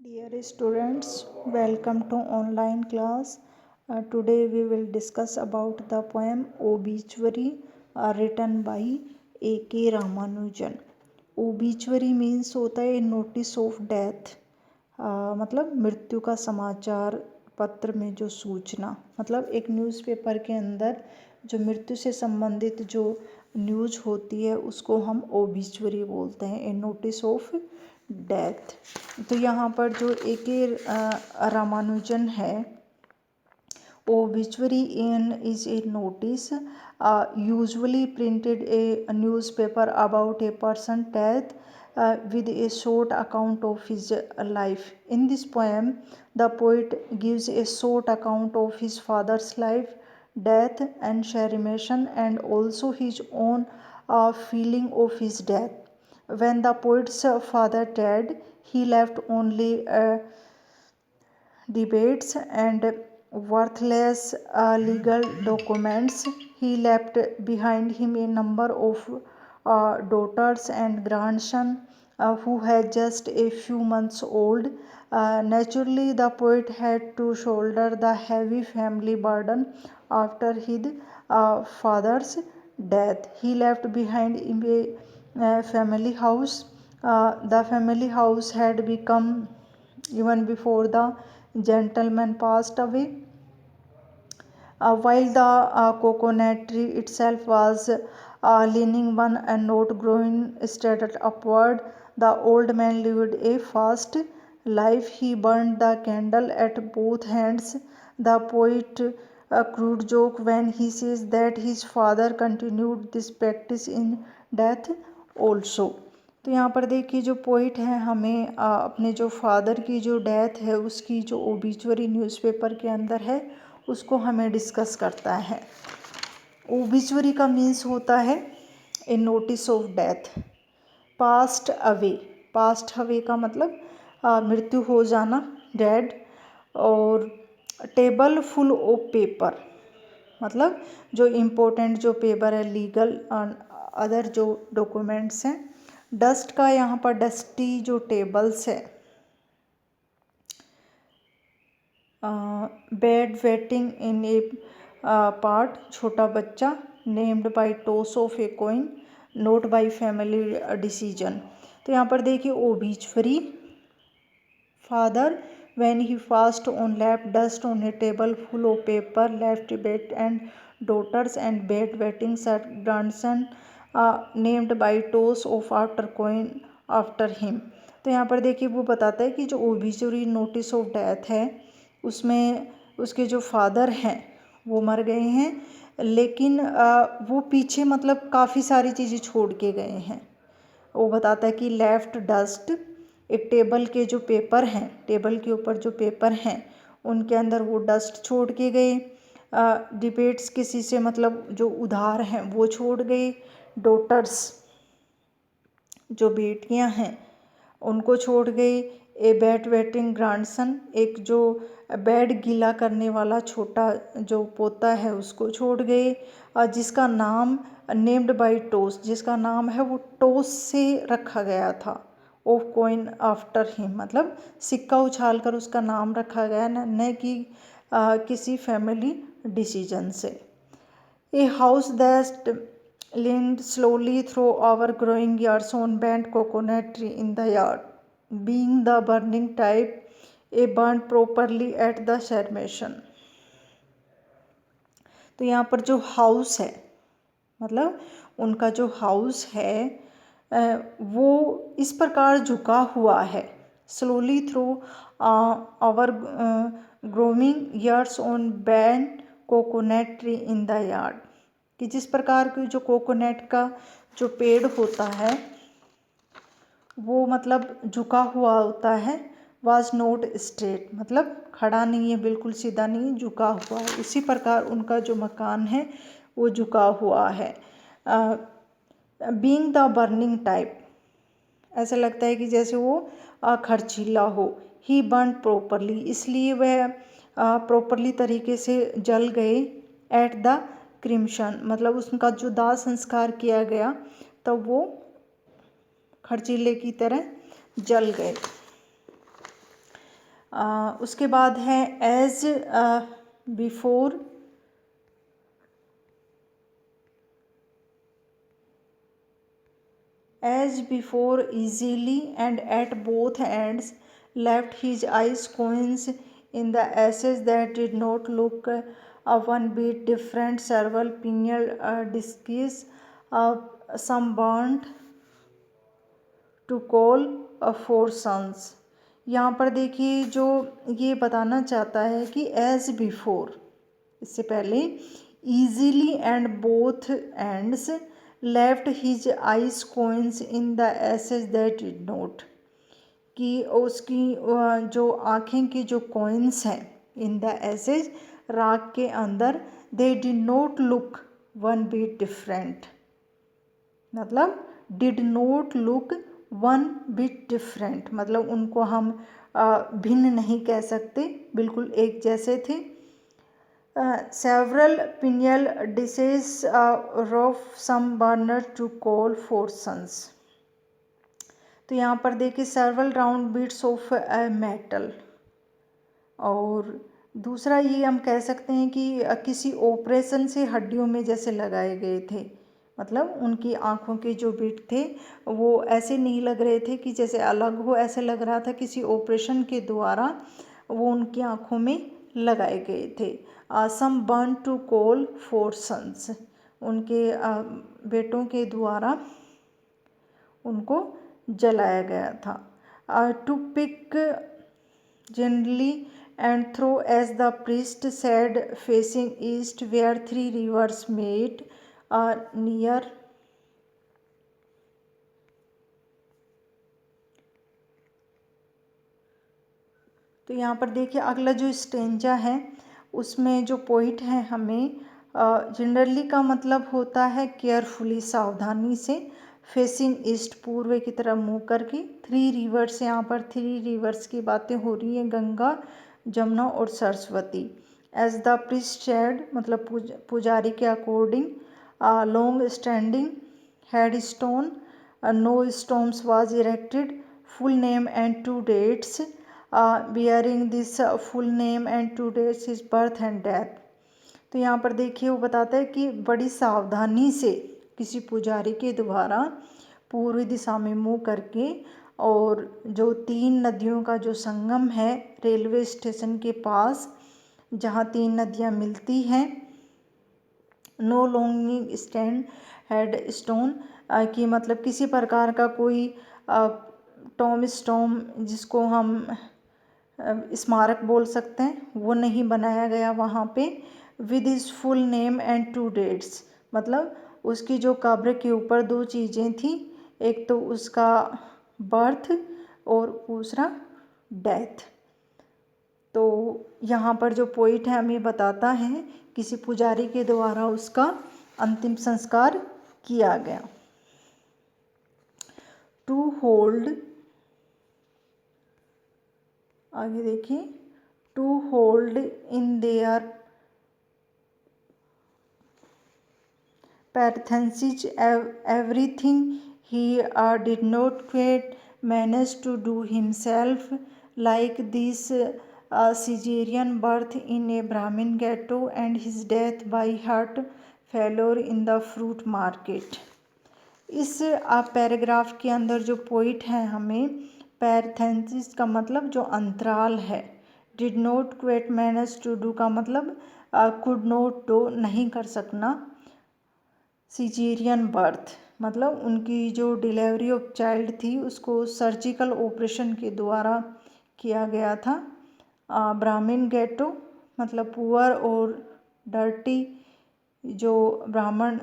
Dear students, welcome to online class. Today we will discuss about the poem Obituary written by A.K. Ramanujan. Obituary means होता है notice of death, मतलब मृत्यु का समाचार पत्र में जो सूचना, मतलब एक न्यूज़पेपर के अंदर जो मृत्यु से संबंधित जो न्यूज़ होती है उसको हम ओबिचुअरी बोलते हैं, ए नोटिस ऑफ डेथ। तो यहाँ पर जो ए.के. रामानुजन है, obituary is a notice usually printed a newspaper about a person's death with a short account of his life. In this poem, the poet gives a short account of his father's life, death, and cremation, and also his own feeling of his death. When the poet's father died, he left only debates and worthless legal documents. He left behind him a number of daughters and grandson who had just a few months old. Naturally, the poet had to shoulder the heavy family burden after his father's death. He left behind him a family house. The family house had become, even before the gentleman passed away, while the coconut tree itself was leaning one and not growing straight upward. The old man lived a fast life. He burned the candle at both hands. The poet crude joke when he says that his father continued this practice in death also. तो यहाँ पर देखिए जो poet है हमें अपने जो father की जो डेथ है उसकी जो ओबिचुअरी न्यूज़पेपर के अंदर है उसको हमें डिस्कस करता है। ओबिचुअरी का मीन्स होता है a notice of death. Passed away का मतलब मृत्यु हो जाना, डेड। और टेबल फुल ऑफ पेपर, मतलब जो इम्पोर्टेंट जो पेपर है, लीगल अदर जो डॉक्यूमेंट्स हैं। डस्ट का यहाँ पर डस्टी जो टेबल्स है। Bed waiting in a part, छोटा बच्चा। Named by toss of a coin, not by family decision. तो यहाँ पर देखिए obituary, father when he passed on, left dust on a table full of paper, left bed and daughters and bed waiting grandson named by toss of after coin after him। तो यहाँ पर देखिए वो बताता है कि जो ओबिचुअरी नोटिस ऑफ डेथ है उसमें उसके जो फादर हैं वो मर गए हैं, लेकिन वो पीछे मतलब काफ़ी सारी चीज़ें छोड़ के गए हैं। वो बताता है कि लेफ्ट डस्ट, एक टेबल के जो पेपर हैं, टेबल के ऊपर जो पेपर हैं उनके अंदर वो डस्ट छोड़ के गए। डिबेट्स किसी से मतलब जो उधार हैं वो छोड़ गए। डॉटर्स जो बेटियां हैं उनको छोड़ गए। ए बेड वेटिंग ग्रैंडसन, एक जो बेड गीला करने वाला छोटा जो पोता है उसको छोड़ गए। जिसका नाम नेम्ड बाय टॉस, जिसका नाम है वो टॉस से रखा गया था। ऑफ कॉइन आफ्टर हिम, मतलब सिक्का उछाल कर उसका नाम रखा गया, न कि किसी फैमिली डिसीजन से। A house that leaned slowly through our growing yards on bent coconut tree in the yard, being the burning type, a burnt properly at the cremation। तो यहाँ पर जो हाउस है, मतलब उनका जो हाउस है वो इस प्रकार झुका हुआ है। Slowly through our growing years on bent coconut tree in the yard, कि जिस प्रकार की जो कोकोनट का जो पेड़ होता है वो मतलब झुका हुआ होता है। वाज नॉट स्ट्रेट, मतलब खड़ा नहीं है, बिल्कुल सीधा नहीं है, झुका हुआ है। इसी प्रकार उनका जो मकान है वो झुका हुआ है। बीइंग द बर्निंग टाइप, ऐसा लगता है कि जैसे वो खर्चीला हो। ही बर्न प्रॉपरली, इसलिए वह प्रॉपरली तरीके से जल गए। एट द क्रिम्शन, मतलब उसका जो दाह संस्कार किया गया तब वो खर्चीले की तरह जल गए। उसके बाद है as before, as before easily and at both ends, left his eyes coins in the ashes that did not look one bit different, several pineal discs, some burnt to call four sons। यहाँ पर देखिए जो ये बताना चाहता है कि as before, इससे पहले, easily and both ends, left his eyes coins in the ashes that did not, कि उसकी जो आँखें की जो coins हैं in the ashes, राख के अंदर, they did not look one bit different, मतलब did not look one bit different, मतलब उनको हम भिन्न नहीं कह सकते, बिल्कुल एक जैसे थे। several pineal dishes, rough some burner to call four sons। तो यहाँ पर देखिए several round bits of metal, और दूसरा ये हम कह सकते हैं कि किसी ऑपरेशन से हड्डियों में जैसे लगाए गए थे, मतलब उनकी आँखों के जो बिट थे वो ऐसे नहीं लग रहे थे कि जैसे अलग हो, ऐसे लग रहा था किसी ऑपरेशन के द्वारा वो उनकी आँखों में लगाए गए थे। Some burn to call for sons, उनके बेटों के द्वारा उनको जलाया गया था। To pick generally and throw as the priest said, facing east where three rivers meet, near तो यहाँ पर देखिए अगला जो स्टेंजा है उसमें जो पोइट है हमें जनरली का मतलब होता है केयरफुली, सावधानी से, फेसिंग ईस्ट, पूर्व की तरफ मुँह करके, थ्री रिवर्स, यहाँ पर थ्री रिवर्स की बातें हो रही हैं, गंगा, जमुना और Saraswati. As the priest said, मतलब पुजारी के according, long standing head stone, no stones was erected, full name and two dates, bearing this full name and two dates his birth and death। तो यहाँ पर देखिए वो बताता है कि बड़ी सावधानी से किसी पुजारी के द्वारा पूर्व दिशा में मुँह करके, और जो तीन नदियों का जो संगम है रेलवे स्टेशन के पास जहाँ तीन नदियाँ मिलती हैं, no longing stand head stone, कि मतलब किसी प्रकार का कोई टॉम स्टोम जिसको हम स्मारक बोल सकते हैं वो नहीं बनाया गया वहाँ पे। With is full name and two dates, मतलब उसकी जो कब्र के ऊपर दो चीज़ें थी, एक तो उसका बर्थ और दूसरा डेथ। तो यहाँ पर जो पोइट है हमें बताता है किसी पुजारी के द्वारा उसका अंतिम संस्कार किया गया। टू होल्ड, आगे देखिए, to hold in their parenthesis everything he did not quite manage to do himself, like this Caesarean birth in a Brahmin ghetto and his death by heart failure in the fruit market। इस paragraph के अंदर जो poet है हमें पैर्थेंसिस का मतलब जो अंतराल है, did not quite manage to do का मतलब कुड नॉट डू, नहीं कर सकना, सीजेरियन बर्थ मतलब उनकी जो डिलीवरी ऑफ चाइल्ड थी उसको सर्जिकल ऑपरेशन के द्वारा किया गया था। ब्राह्मण गेटो मतलब पुअर और डर्टी, जो ब्राह्मण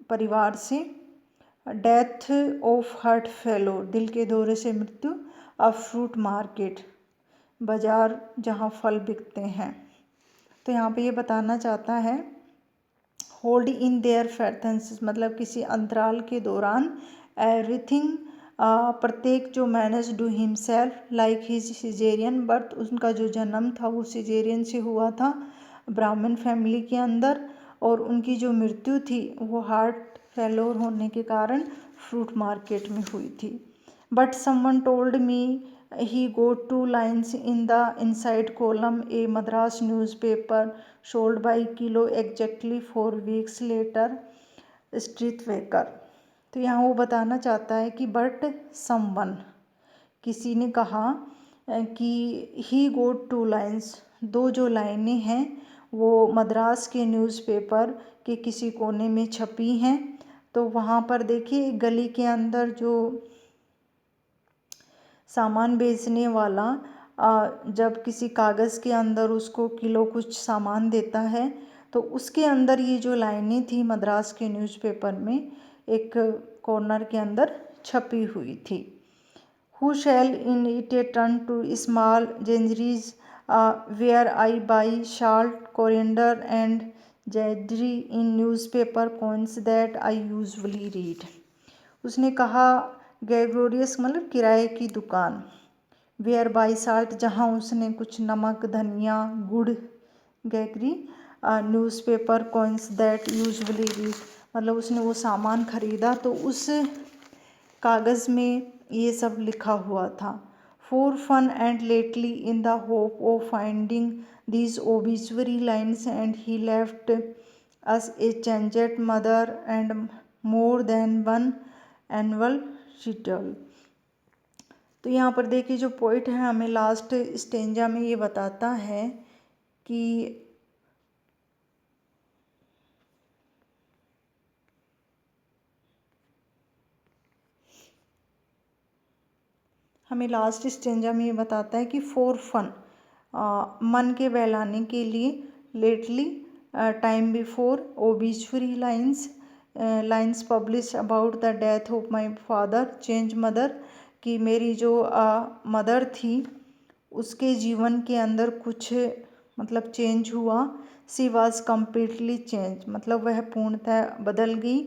परिवार से, डेथ ऑफ हार्ट फेलो दिल के दौरे से मृत्यु, अ फ्रूट मार्केट बाज़ार जहाँ फल बिकते हैं। तो यहाँ पे ये बताना चाहता है होल्ड इन देयर पैर्थेंसिस मतलब किसी अंतराल के दौरान, एवरीथिंग प्रत्येक जो manage do himself like his caesarean birth, उनका जो जन्म था वो सिजेरियन से हुआ था ब्राह्मण फैमिली के अंदर, और उनकी जो मृत्यु थी वो हार्ट फेलोर होने के कारण फ्रूट मार्केट में हुई थी। But someone told me he got 2 lines in the inside column. A Madras newspaper sold by kilo exactly 4 weeks later. स्ट्रीटवेकर। तो यहाँ वो बताना चाहता है कि बट समवन, किसी ने कहा कि ही गोट 2 lines, 2 जो लाइनें हैं वो मद्रास के न्यूज़पेपर के किसी कोने में छपी हैं। तो वहाँ पर देखिए गली के अंदर जो सामान बेचने वाला जब किसी कागज़ के अंदर उसको किलो कुछ सामान देता है तो उसके अंदर ये जो लाइनें थी मद्रास के न्यूज़पेपर में एक कॉर्नर के अंदर छपी हुई थी। Who shall in it turn to small Janjaris where I buy salt, coriander and jaggery in newspaper coins that I usually read। उसने कहा ग्रेगोरियस मतलब किराए की दुकान, वेयर बाई साल्ट जहाँ उसने कुछ नमक, धनिया, गुड़, Gregory, newspaper coins that usually read मतलब उसने वो सामान ख़रीदा तो उस कागज़ में ये सब लिखा हुआ था। For fun and lately in the hope of finding these obituary lines and he left us a changed mother and more than one annual return. तो यहाँ पर देखिए जो पोइट है हमें लास्ट स्टेंजा में ये बताता है कि फॉर फन मन के बहलाने के लिए, lately time before obituary lines publish about the death of my father change mother कि मेरी जो मदर थी उसके जीवन के अंदर कुछ मतलब चेंज हुआ। सी वॉज कम्प्लीटली चेंज मतलब वह पूर्णतः बदल गई।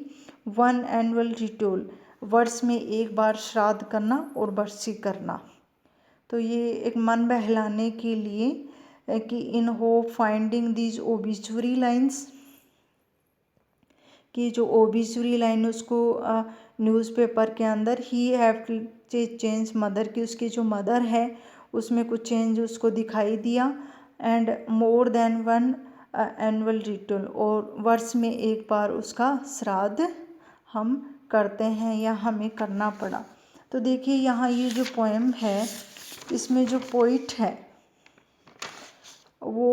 वन एनुअल रिटोल वर्ष में एक बार श्राद्ध करना और बरसी करना। तो ये एक मन बहलाने के लिए कि in hope finding these obituary lines कि जो ओबिचुरी लाइन उसको न्यूज़पेपर के अंदर ही हैव चेंज मदर की उसकी जो मदर है उसमें कुछ चेंज उसको दिखाई दिया। And more than one annual return और वर्ष में एक बार उसका श्राद्ध हम करते हैं या हमें करना पड़ा। तो देखिए यहाँ ये जो पोएम है इसमें जो पोइट है वो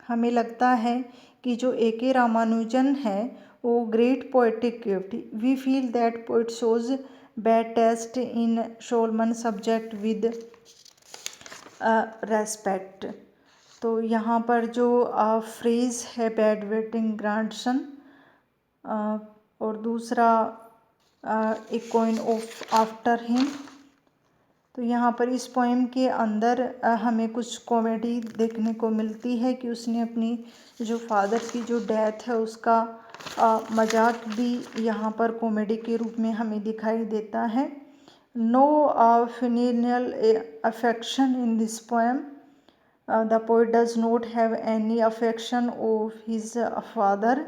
हमें लगता है कि जो ए.के. रामानुजन है वो great poetic gift. We feel that poet shows bad taste in solemn subject with respect. तो यहाँ पर जो फ्रेज है बैड वेटिंग ग्रांडसन और दूसरा a coin of after him. तो यहाँ पर इस पोएम के अंदर हमें कुछ कॉमेडी देखने को मिलती है कि उसने अपनी जो फादर की जो डेथ है उसका मजाक भी यहाँ पर कॉमेडी के रूप में हमें दिखाई देता है। No filial affection in this poem. The poet does not have any affection of his father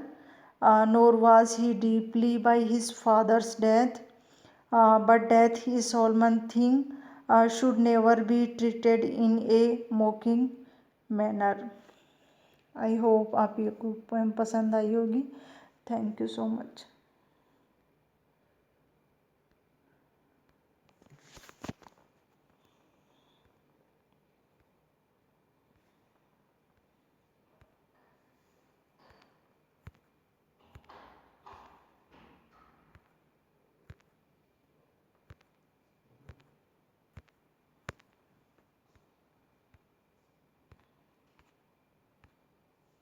nor was he deeply by his father's death, but death is Solomon thing should never be treated in a mocking manner। I hope आप ये poem पसंद आई होगी। Thank you so much.